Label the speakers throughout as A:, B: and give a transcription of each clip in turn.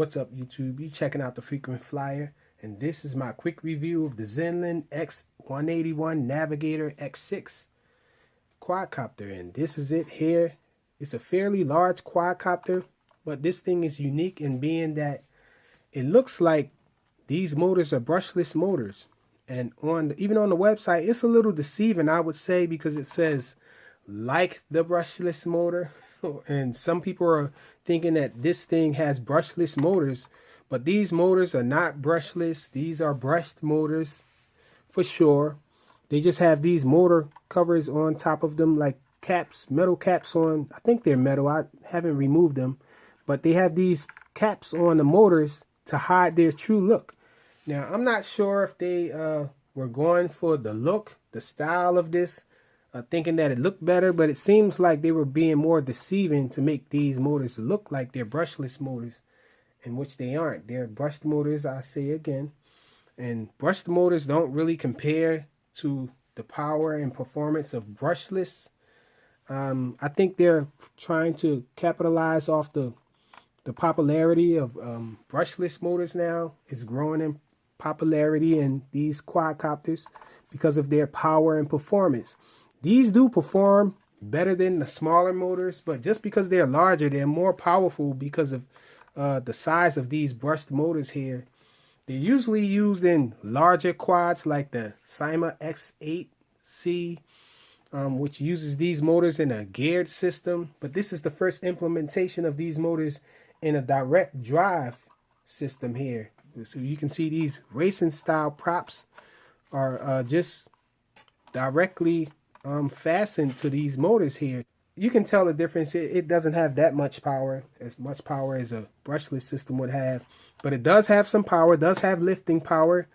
A: What's up, YouTube? You checking out the Frequent Flyer, and this is my quick review of the Xinlin X181 Navigator X6 quadcopter, and this is it here. It's a fairly large quadcopter, but this thing is unique in being that it looks like these motors are brushless motors, and even on the website, it's a little deceiving, I would say, because it says like the brushless motor. And some people are thinking that this thing has brushless motors, but these motors are not brushless. These are brushed motors for sure. They just have these motor covers on top of them, like caps, metal caps on. I think they're metal. I haven't removed them, but they have these caps on the motors to hide their true look. Now, I'm not sure if they were going for the look, the style of this, thinking that it looked better, but it seems like they were being more deceiving to make these motors look like they're brushless motors, in which they aren't. They're brushed motors, I say again, and brushed motors don't really compare to the power and performance of brushless. I think they're trying to capitalize off the popularity of brushless motors now. It's growing in popularity in these quadcopters because of their power and performance. These do perform better than the smaller motors, but just because they're larger, they're more powerful because of the size of these brushed motors here. They're usually used in larger quads like the Cyma X8C, which uses these motors in a geared system. But this is the first implementation of these motors in a direct drive system here. So you can see these racing style props are just directly fastened to these motors here. You can tell the difference. It doesn't have that much power, as much power as a brushless system would have, but it does have some power, does have lifting power.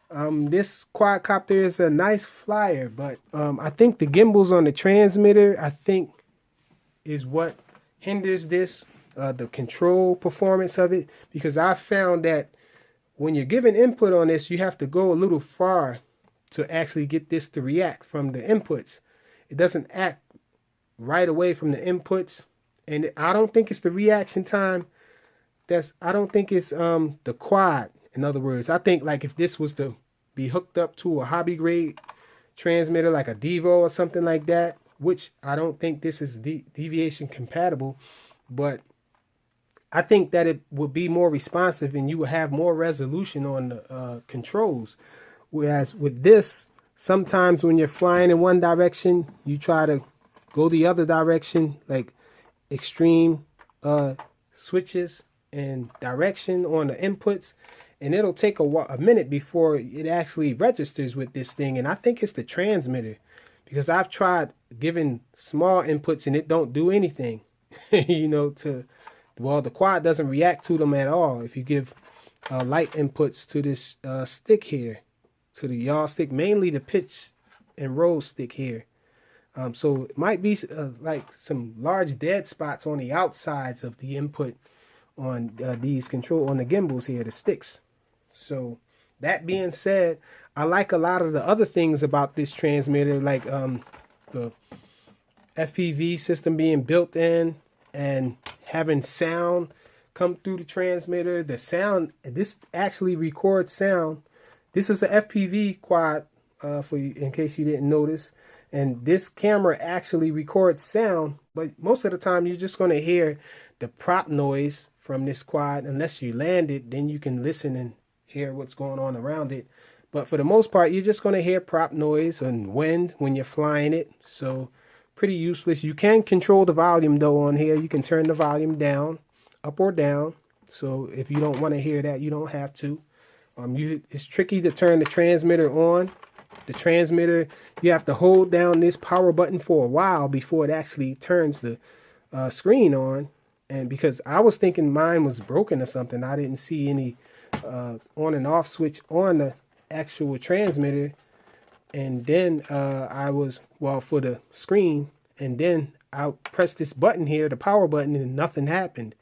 A: This quadcopter is a nice flyer, but I think the gimbals on the transmitter, I think, is what hinders this, the control performance of it, because I found that when you're giving input on this, you have to go a little far to actually get this to react from the inputs. It doesn't act right away from the inputs, and I don't think it's the reaction time. I don't think it's the quad. In other words, I think like if this was to be hooked up to a hobby grade transmitter like a Devo or something like that, which I don't think this is deviation compatible, but I think that it would be more responsive and you would have more resolution on the controls. Whereas with this, sometimes when you're flying in one direction, you try to go the other direction, like extreme switches and direction on the inputs, and it'll take a minute before it actually registers with this thing. And I think it's the transmitter, because I've tried giving small inputs and it don't do anything. You know, the quad doesn't react to them at all if you give light inputs to this stick here, to the yaw stick, mainly the pitch and roll stick here. So it might be like some large dead spots on the outsides of the input on these on the gimbals here, the sticks. So that being said, I like a lot of the other things about this transmitter, like the FPV system being built in and having sound come through the transmitter. The sound, this actually records sound. This is an FPV quad, in case you didn't notice. And this camera actually records sound, but most of the time you're just going to hear the prop noise from this quad. Unless you land it, then you can listen and hear what's going on around it. But for the most part, you're just going to hear prop noise and wind when you're flying it. So pretty useless. You can control the volume though on here. You can turn the volume down, up or down. So if you don't want to hear that, you don't have to. It's tricky to turn the transmitter on. The transmitter, you have to hold down this power button for a while before it actually turns the screen on. And because I was thinking mine was broken or something, I didn't see any on and off switch on the actual transmitter. And then for the screen, and then I pressed this button here, the power button, and nothing happened.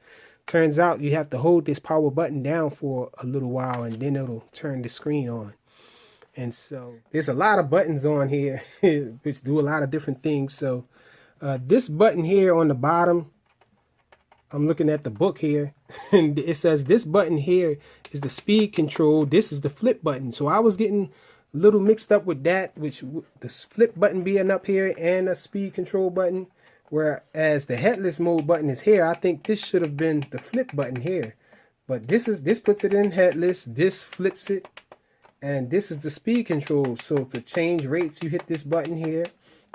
A: Turns out you have to hold this power button down for a little while and then it'll turn the screen on. And so there's a lot of buttons on here which do a lot of different things. So this button here on the bottom, I'm looking at the book here. And it says this button here is the speed control. This is the flip button. So I was getting a little mixed up with that, which the flip button being up here and a speed control button. Whereas the headless mode button is here. I think this should have been the flip button here. But this puts it in headless. This flips it. And this is the speed control. So to change rates, you hit this button here.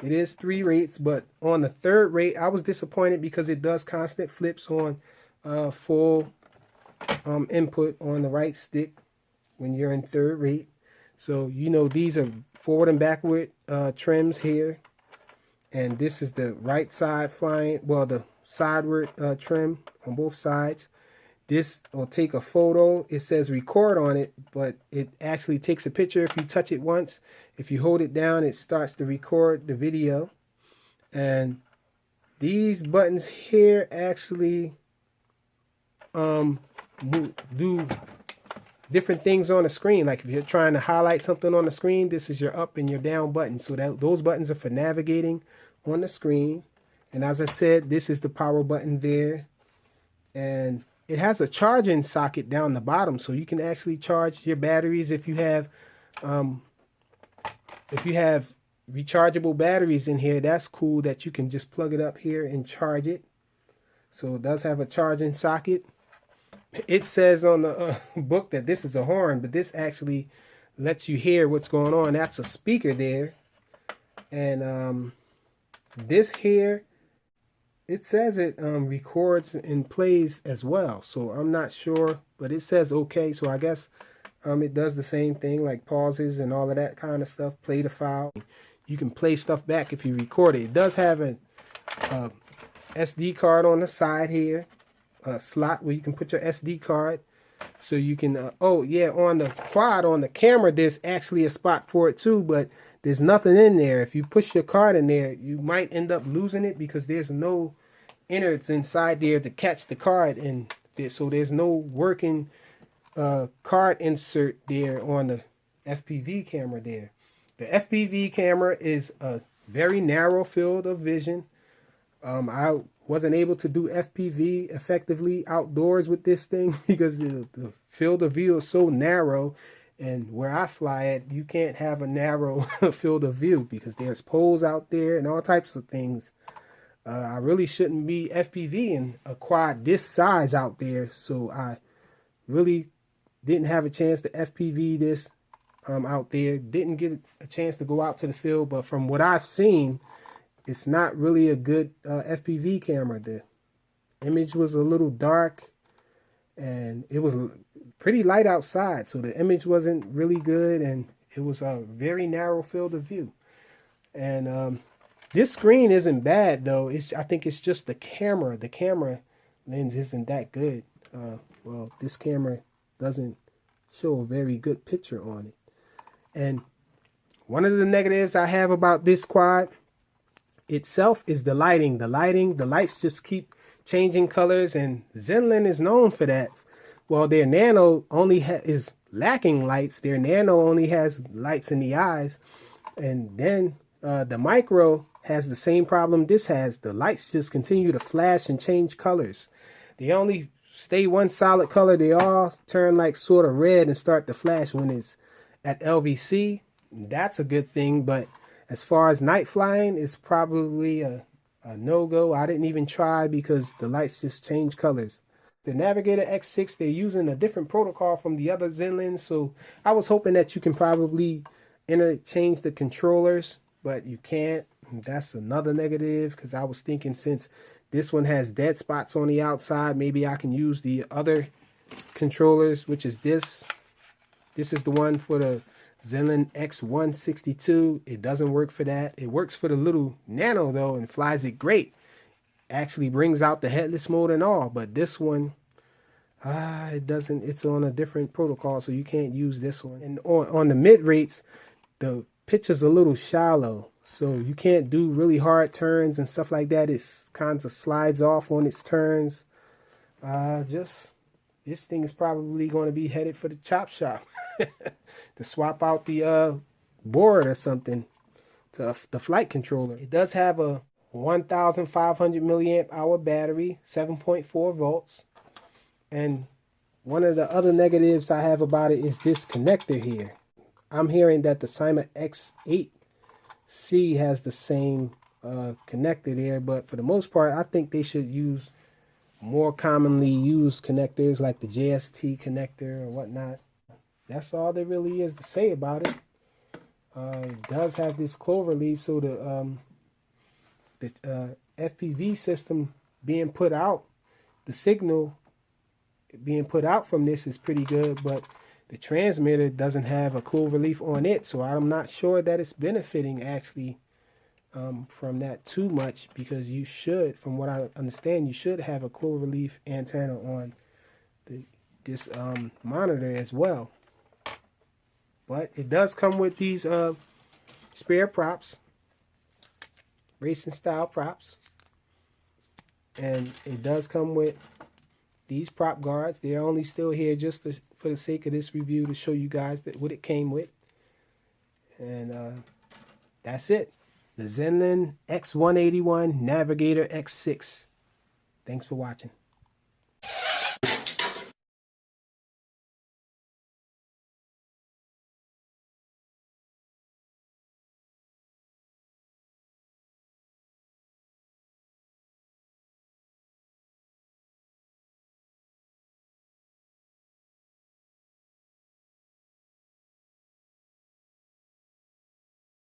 A: It is 3 rates, but on the 3rd rate, I was disappointed because it does constant flips on full input on the right stick when you're in 3rd rate. So, you know, these are forward and backward trims here. And this is the right side flying, well, the sideward trim on both sides. This will take a photo. It says record on it, but it actually takes a picture if you touch it once. If you hold it down, it starts to record the video. And these buttons here actually do different things on the screen. Like if you're trying to highlight something on the screen, this is your up and your down button. So those buttons are for navigating on the screen. And as I said, this is the power button there. And it has a charging socket down the bottom, so you can actually charge your batteries if you have rechargeable batteries in here. That's cool that you can just plug it up here and charge it. So it does have a charging socket. It says on the book that this is a horn, but this actually lets you hear what's going on. That's a speaker there. And this here, it says it records and plays as well. So I'm not sure, but it says okay. So I guess it does the same thing, like pauses and all of that kind of stuff. Play the file. You can play stuff back if you record it. It does have an SD card on the side here. A slot where you can put your SD card. So you can, oh yeah, on the quad, on the camera, there's actually a spot for it too, but there's nothing in there. If you push your card in there, you might end up losing it because there's no innards inside there to catch the card, and so there's no working card insert there on the FPV camera there. The FPV camera is a very narrow field of vision. I wasn't able to do FPV effectively outdoors with this thing because the field of view is so narrow. And where I fly at, you can't have a narrow field of view because there's poles out there and all types of things. I really shouldn't be FPVing a quad this size out there. So I really didn't have a chance to FPV this out there. Didn't get a chance to go out to the field. But from what I've seen, it's not really a good FPV camera. The image was a little dark and it was pretty light outside, so the image wasn't really good, and it was a very narrow field of view. And this screen isn't bad though. I think it's just the camera. The camera lens isn't that good. Well, this camera doesn't show a very good picture on it. And one of the negatives I have about this quad itself is the lighting. The lights just keep changing colors, and Xinlin is known for that. Well, their Nano only is lacking lights. Their Nano only has lights in the eyes. And then the Micro has the same problem this has. The lights just continue to flash and change colors. They only stay one solid color. They all turn like sort of red and start to flash when it's at LVC. That's a good thing. But as far as night flying, it's probably a no-go. I didn't even try because the lights just change colors. The Navigator X6, they're using a different protocol from the other Xinlin, so I was hoping that you can probably interchange the controllers, but you can't. That's another negative, because I was thinking since this one has dead spots on the outside, maybe I can use the other controllers, which is this. This is the one for the Xinlin X162. It doesn't work for that. It works for the little Nano though and flies it great. Actually brings out the headless mode and all, but this one it doesn't. It's on a different protocol, so you can't use this one. And on the mid rates, the pitch is a little shallow, so you can't do really hard turns and stuff like that. It kind of slides off on its turns. This thing is probably going to be headed for the chop shop to swap out the board or something to the flight controller. It does have a 1,500 milliamp hour battery, 7.4 volts. And one of the other negatives I have about it is this connector here. I'm hearing that the Xinlin X181 has the same connector there, but for the most part, I think they should use more commonly used connectors like the JST connector or whatnot. That's all there really is to say about it. It does have this clover leaf, so the FPV system being put out, the signal being put out from this is pretty good, but the transmitter doesn't have a clover leaf on it, so I'm not sure that it's benefiting actually from that too much, because you should, from what I understand, you should have a clover leaf antenna on this monitor as well. But it does come with these spare props, racing style props, and it does come with these prop guards. They're only still here just for the sake of this review to show you guys what it came with. And that's it. The Xinlin X181 Navigator X6. Thanks for watching.